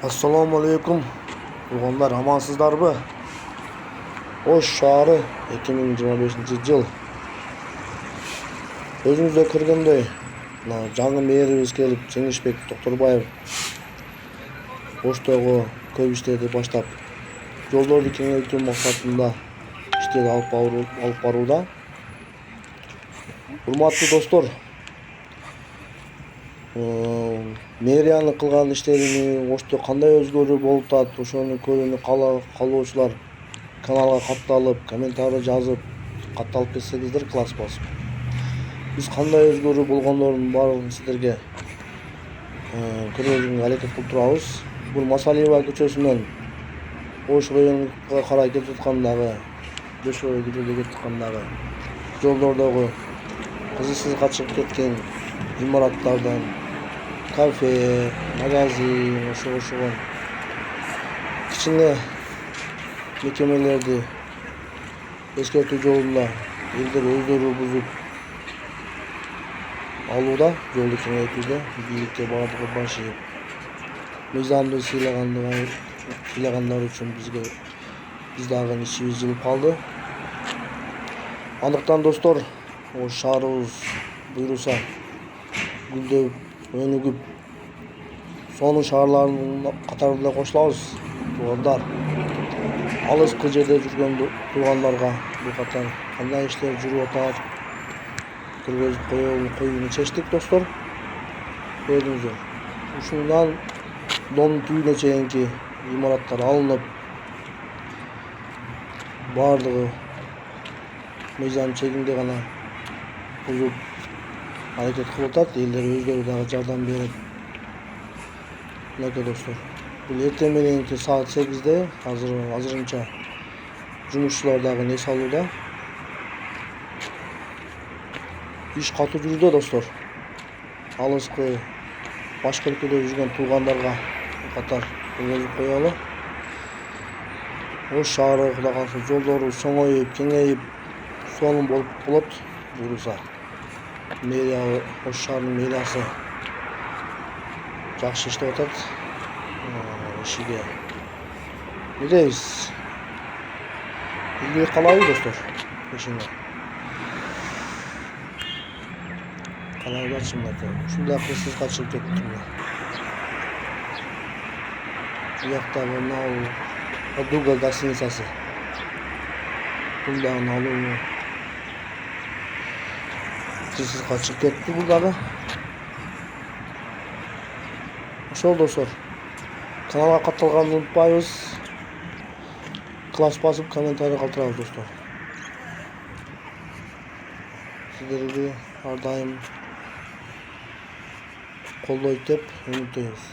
Assalomu alaykum. Tug'anlar amansizlarmi? Osh shahri 2025-yil. O'zingizga kirganday, жаңы mэрimiz kelib, Жеңишбек Токторбаев Оштогу көп иштерди баштап, жолдорду кеңейтүү максатында иштерди алып барууда. Урматтуу достор, мэриянын кылган иштерини, Ошто кандай өзгөрүү болуп атат, ошону көрүүнү каалоочулар каналга катталып, комментарий жазып, катталып кетсеңиздер класс басып. Биз кандай өзгөрүү болгондордун баарын сиздерге көрсөтүүгө аракет кылып турабыз. Бул Масалиева көчөсүнөн Ош районуна карай кетип жаткандагы, Жошой көчөдө кетип жаткандагы жолдордогу кызыксызга чыгып кеткен имараттардан кафе, магазин, ошого кичине мекемелерди эскертүү жолунда элдер өздөрү бузуп алууда, жолду кеңейтүүдө, бийликке бардыгы баш ийип, мыйзамды сыйлагандар үчүн биз дагы ичибиз жылып калды. Андыктан достор, Ош шаарыбыз буйруса гүлдөп, өнүгүп, сонун шаарлардын катарына кошулабыз. Туугандар, алыскы жерде жүргөн туугандарга бул катар кандай иштер жүрүп атат көргөзүп коюуну чечтик достор. Көрдүңүздөр, ушундан Домдун түбүнө чейинки имараттар алынып, бардыгы мыйзам чегинде гана бузуп аракет кылып атат. Элдер өздөрү дагы жардам берип. Мынакей достор, бул эртең мененки саат 8-де азырынча жумушчулар дагы не салууда. Иш катуу жүрүүдө достор. Алыскы башка өлкөдө жүргөн туугандарга катар көрсөтүп коелу. Ош шаары Кудай кааласа жолдору чоңоюп, кеңейип, сонун болуп болот буюрса. Мэрия, Ош шаарынын мэриясы жакшы иштеп атат. Ишиге билебиз. Ийгилик каалайбыз достор. Ишине каалайбыз мынакей. Ушундай кырсызга чыгып кеттим. Буяктагы мынау Подруга гостиницасы. Бул дагы алуу кырсызга чыгып кетти бул дагы. Ошол достор, каналга катталганды унутпайбыз. Класс басып, комментарий калтырабыз достор. Сиздерди ар дайым колдойт деп үмүттөнөбүз.